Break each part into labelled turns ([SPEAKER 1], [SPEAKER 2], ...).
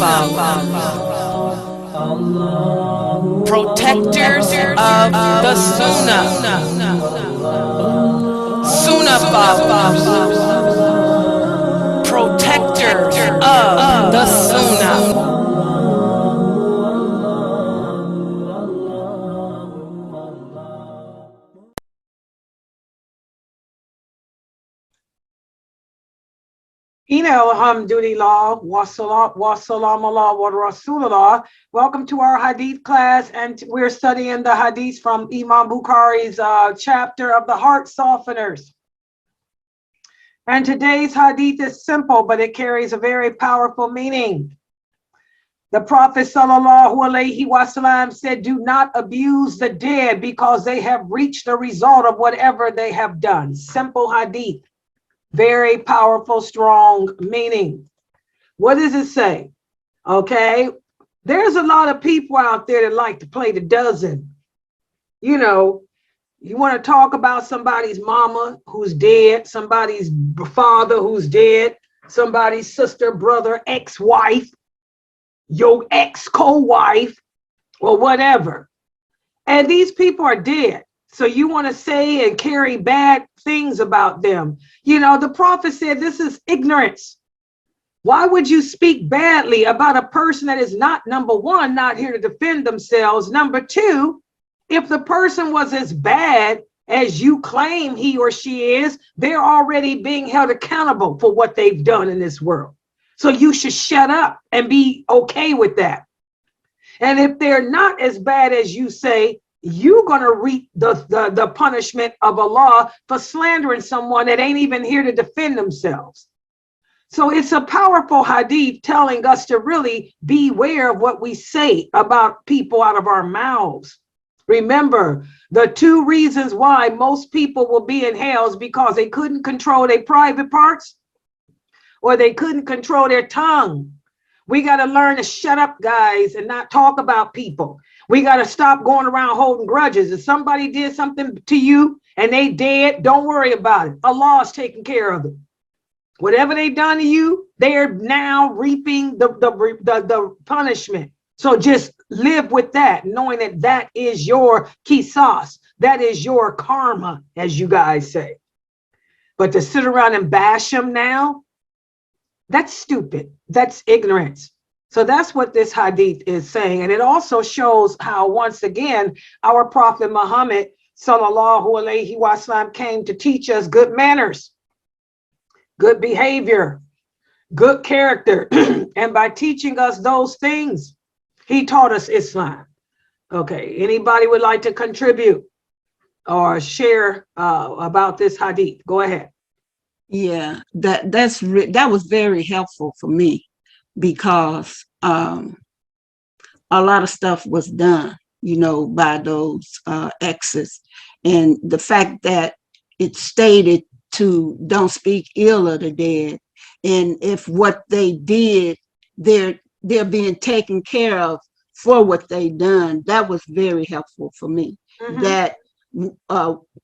[SPEAKER 1] Sunnahfollowers, protectors of the Sunnah, Sunnahfollowers, protectors of the Sunnah.
[SPEAKER 2] Alhamdulillah, wa salam Allah wa Rasulullah. Welcome to our hadith class, and we're studying the hadiths from Imam Bukhari's chapter of the Heart Softeners. And today's hadith is simple, but it carries a very powerful meaning. The Prophet sallallahu alaihi wasallam said, "Do not abuse the dead because they have reached the result of whatever they have done." Simple hadith. Very powerful, strong meaning. What does it say? Okay, there's a lot of people out there that like to play the dozen. You know, you want to talk about somebody's mama who's dead, somebody's father who's dead, somebody's sister, brother, ex-wife, your ex-co-wife, or whatever. And these people are dead. So you want to say and carry bad things about them. You know, the Prophet said this is ignorance. Why would you speak badly about a person that is not, number one, not here to defend themselves? Number two, if the person was as bad as you claim he or she is, they're already being held accountable for what they've done in this world. So you should shut up and be okay with that. And if they're not as bad as you say, you're going to reap the punishment of Allah for slandering someone that ain't even here to defend themselves. So it's a powerful hadith telling us to really beware of what we say about people out of our mouths. Remember, the two reasons why most people will be in hell is because they couldn't control their private parts or they couldn't control their tongue. We got to learn to shut up, guys, and not talk about people. We got to stop going around holding grudges. If somebody did something to you and they dead, don't worry about it. Allah is taking care of it. Whatever they done to you, they're now reaping the punishment. So just live with that, knowing that that is your qisas. That is your karma, as you guys say. But to sit around and bash them now, that's stupid. That's ignorance. So that's what this hadith is saying. And it also shows how, once again, our Prophet Muhammad sallallahu alaihi wasallam came to teach us good manners, good behavior, good character. And by teaching us those things, he taught us Islam. Okay, anybody would like to contribute or share about this hadith? Go ahead.
[SPEAKER 3] Yeah, that was very helpful for me, because a lot of stuff was done, you know, by those exes. And the fact that it stated to don't speak ill of the dead, and if what they did, they're being taken care of for what they done, that was very helpful for me. Mm-hmm. That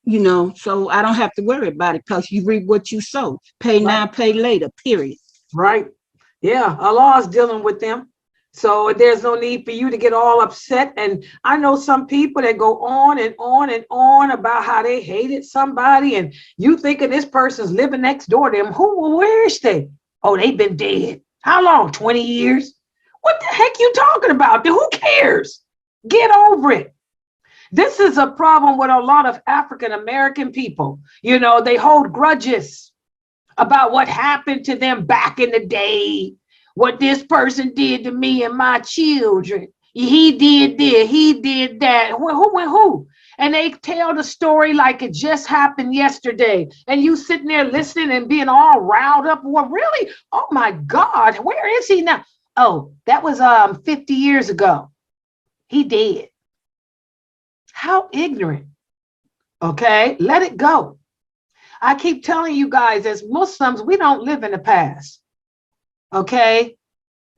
[SPEAKER 3] you know, so I don't have to worry about it, because you reap what you sow. Pay now, pay later, period.
[SPEAKER 2] Right. Yeah, Allah is dealing with them. So there's no need for you to get all upset. And I know some people that go on and on and on about how they hated somebody, and you thinking this person's living next door to them. Where is they? Oh, they've been dead. How long? 20 years? What the heck you talking about? Who cares? Get over it. This is a problem with a lot of African American people. You know, they hold grudges about what happened to them back in the day, what this person did to me and my children. He did this, he did that. Who? And they tell the story like it just happened yesterday. And you sitting there listening and being all riled up. Well, really? Oh my God, where is he now? Oh, that was 50 years ago. He did. How ignorant. Okay, let it go. I keep telling you guys, as Muslims, we don't live in the past. Okay,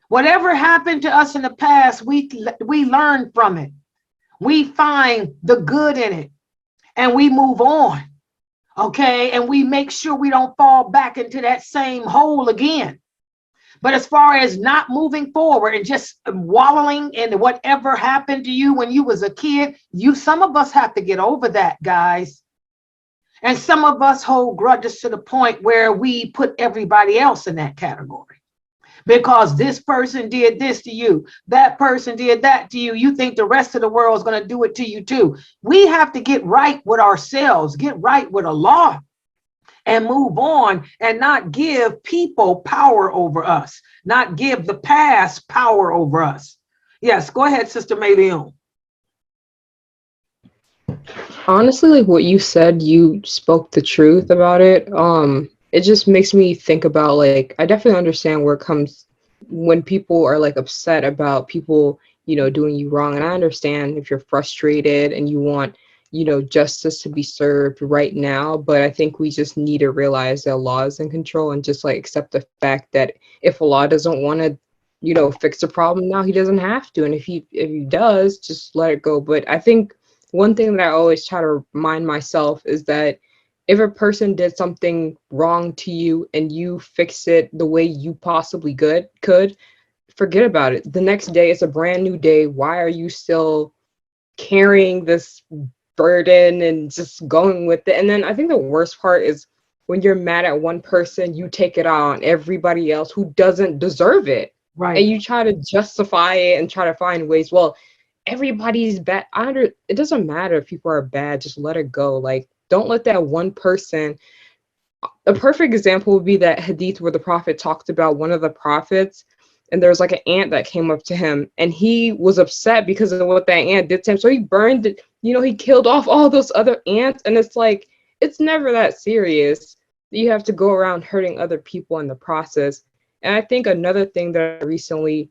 [SPEAKER 2] whatever happened to us in the past, we learn from it. We find the good in it and we move on. Okay, and we make sure we don't fall back into that same hole again. But as far as not moving forward and just wallowing in whatever happened to you when you was a kid, some of us have to get over that, guys. And some of us hold grudges to the point where we put everybody else in that category. Because this person did this to you, that person did that to you, you think the rest of the world is going to do it to you too. We have to get right with ourselves, get right with Allah, and move on and not give people power over us, not give the past power over us. Yes, go ahead, Sister Mayleon.
[SPEAKER 4] Honestly, like what you said, you spoke the truth about it. It just makes me think about, like, I definitely understand where it comes when people are like upset about people, doing you wrong. And I understand if you're frustrated and you want, justice to be served right now. But I think we just need to realize that Allah is in control and just like accept the fact that if Allah doesn't want to, fix the problem now, he doesn't have to. And if he does, just let it go. But I think one thing that I always try to remind myself is that if a person did something wrong to you and you fix it the way you possibly could, forget about it. The next day, it's a brand new day. Why are you still carrying this burden and just going with it? And then I think the worst part is when you're mad at one person, you take it out on everybody else who doesn't deserve it.
[SPEAKER 2] Right.
[SPEAKER 4] And you try to justify it and try to find ways, well, everybody's bad. It doesn't matter if people are bad, just let it go. Like, don't let that one person. A perfect example would be that hadith where the prophet talked about one of the prophets, and there was like an ant that came up to him, and he was upset because of what that ant did to him. So he burned it, he killed off all those other ants. And it's like, it's never that serious. You have to go around hurting other people in the process. And I think another thing that I recently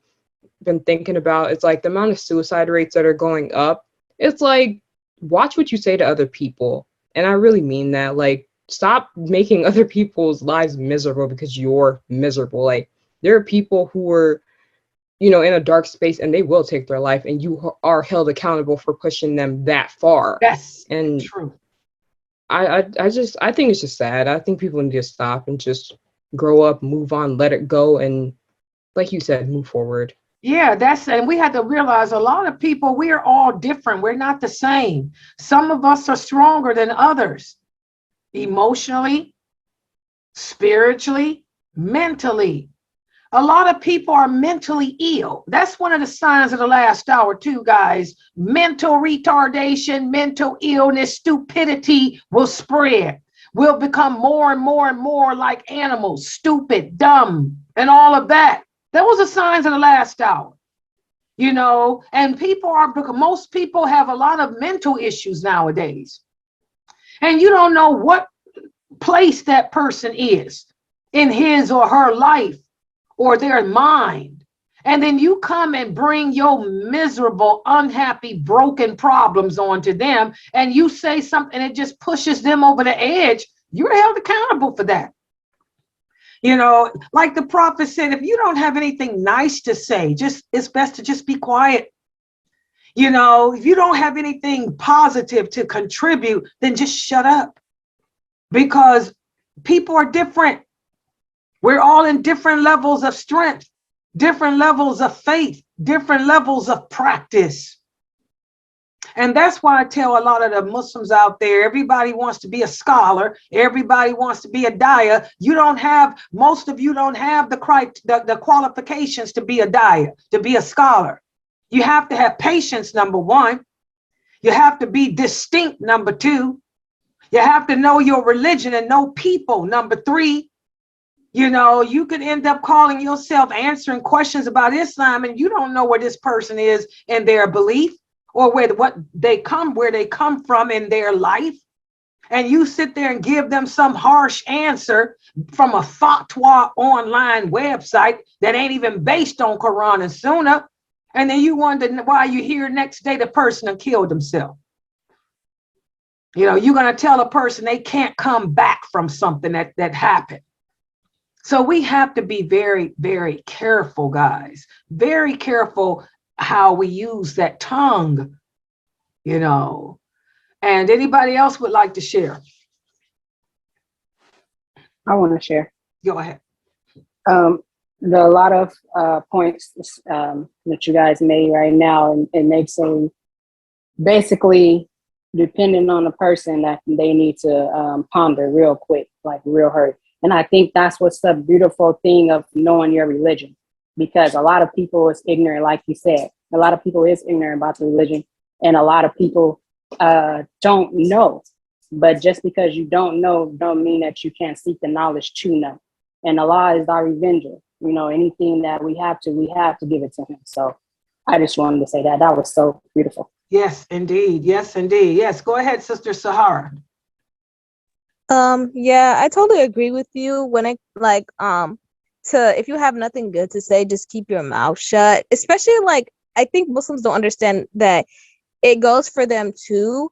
[SPEAKER 4] been thinking about is like the amount of suicide rates that are going up. It's like, watch what you say to other people. And I really mean that. Like, stop making other people's lives miserable because you're miserable. Like, there are people who are, in a dark space and they will take their life, and you are held accountable for pushing them that far.
[SPEAKER 2] That's
[SPEAKER 4] and
[SPEAKER 2] true.
[SPEAKER 4] I think it's just sad. I think people need to stop and just grow up, move on, let it go, and like you said, move forward.
[SPEAKER 2] Yeah, and we had to realize a lot of people, we are all different. We're not the same. Some of us are stronger than others, emotionally, spiritually, mentally. A lot of people are mentally ill. That's one of the signs of the last hour too, guys. Mental retardation, mental illness, stupidity will spread. We'll become more and more and more like animals, stupid, dumb, and all of that. Those are signs of the last hour, and most people have a lot of mental issues nowadays. And you don't know what place that person is in his or her life or their mind. And then you come and bring your miserable, unhappy, broken problems onto them, and you say something that just pushes them over the edge. You're held accountable for that. Like the prophet said, if you don't have anything nice to say, it's best to just be quiet. If you don't have anything positive to contribute, then just shut up. Because people are different. We're all in different levels of strength, different levels of faith, different levels of practice. And that's why I tell a lot of the Muslims out there, everybody wants to be a scholar. Everybody wants to be a daya. Most of you don't have the qualifications to be a daya, to be a scholar. You have to have patience, number one. You have to be distinct, number two. You have to know your religion and know people, number three. You could end up calling yourself answering questions about Islam, and you don't know where this person is in their belief, or where they come from in their life. And you sit there and give them some harsh answer from a fatwa online website that ain't even based on Quran and Sunnah. And then you wonder why you hear next day the person had killed himself. You're going to tell a person they can't come back from something that happened. So we have to be very, very careful, guys. Very careful how we use that tongue, And anybody else would like to share?
[SPEAKER 5] I want to share.
[SPEAKER 2] Go ahead.
[SPEAKER 5] a lot of points that you guys made right now, and it makes them basically depending on the person that they need to ponder real quick, like real hurt. And I think that's what's the beautiful thing of knowing your religion, because a lot of people is ignorant, like you said. A lot of people is ignorant about the religion, and a lot of people don't know. But just because you don't know, don't mean that you can't seek the knowledge to know. And Allah is our revenger. You know, anything that we have to give it to him. So I just wanted to say that. That was so beautiful.
[SPEAKER 2] Yes, indeed. Yes, indeed. Yes. Go ahead, Sister Sahara.
[SPEAKER 6] Yeah, I totally agree with you when it if you have nothing good to say, just keep your mouth shut. Especially I think Muslims don't understand that it goes for them too.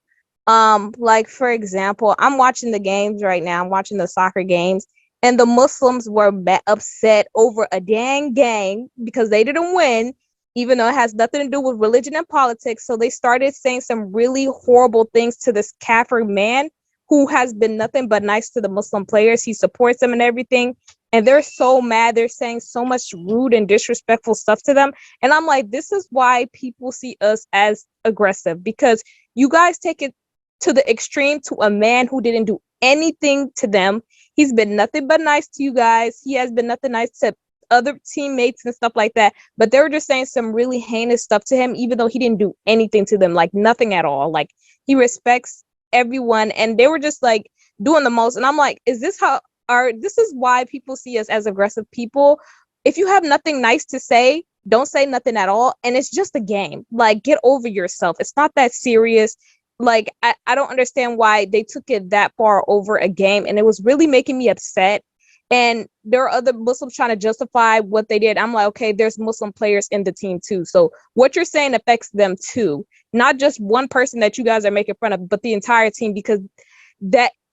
[SPEAKER 6] Like for example, I'm watching the games right now. I'm watching the soccer games, and the Muslims were upset over a dang game because they didn't win, even though it has nothing to do with religion and politics. So they started saying some really horrible things to this Kafir man who has been nothing but nice to the Muslim players. He supports them and everything. And they're so mad. They're saying so much rude and disrespectful stuff to them. And I'm like, this is why people see us as aggressive, because you guys take it to the extreme to a man who didn't do anything to them. He's been nothing but nice to you guys. He has been nothing nice to other teammates and stuff like that. But they were just saying some really heinous stuff to him, even though he didn't do anything to them, like nothing at all. Like he respects everyone, and they were just like doing the most. And I'm like, this is why people see us as aggressive people. If you have nothing nice to say, don't say nothing at all. And it's just a game. Like, get over yourself. It's not that serious. Like, I don't understand why they took it that far over a game, and it was really making me upset. And there are other Muslims trying to justify what they did. I'm like, okay, there's Muslim players in the team too. So what you're saying affects them too. Not just one person that you guys are making fun of, but the entire team, because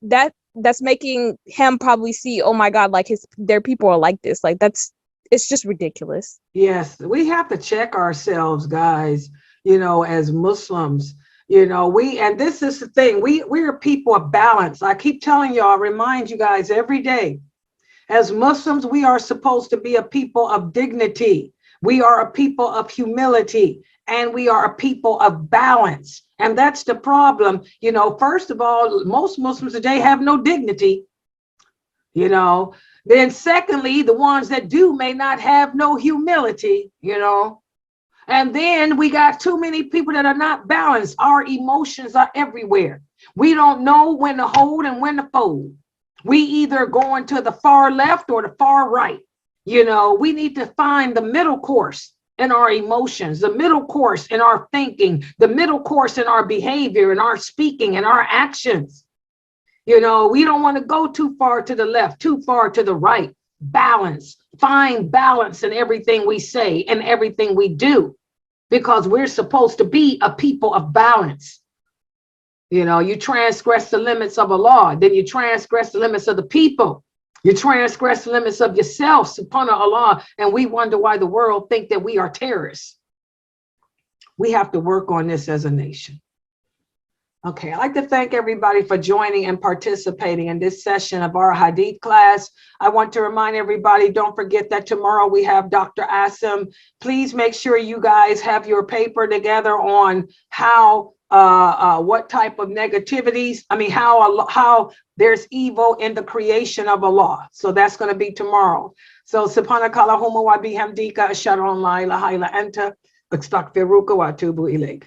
[SPEAKER 6] that's making him probably see, oh my God, like their people are like this. Like it's just ridiculous.
[SPEAKER 2] Yes, we have to check ourselves, guys, as Muslims. And this is the thing, we're people of balance. I keep telling y'all, remind you guys every day, as Muslims, we are supposed to be a people of dignity. We are a people of humility, and we are a people of balance. And that's the problem. First of all, most Muslims today have no dignity. Then secondly, the ones that do may not have no humility, And then we got too many people that are not balanced. Our emotions are everywhere. We don't know when to hold and when to fold. We either going to the far left or the far right. We need to find the middle course in our emotions, the middle course in our thinking, the middle course in our behavior, in our speaking, and our actions. We don't want to go too far to the left, too far to the right. Balance, find balance in everything we say and everything we do, because we're supposed to be a people of balance. You transgress the limits of Allah, then you transgress the limits of the people. You transgress the limits of yourself, subhanAllah, and we wonder why the world think that we are terrorists. We have to work on this as a nation. Okay, I'd like to thank everybody for joining and participating in this session of our Hadith class. I want to remind everybody, don't forget that tomorrow we have Dr. Asim. Please make sure you guys have your paper together on how what type of negativities, how there's evil in the creation of Allah. So that's going to be tomorrow. So subhanakallahumma wa bihamdika ashhadu an la ilaha illa anta astaghfiruka wa atubu ilayk.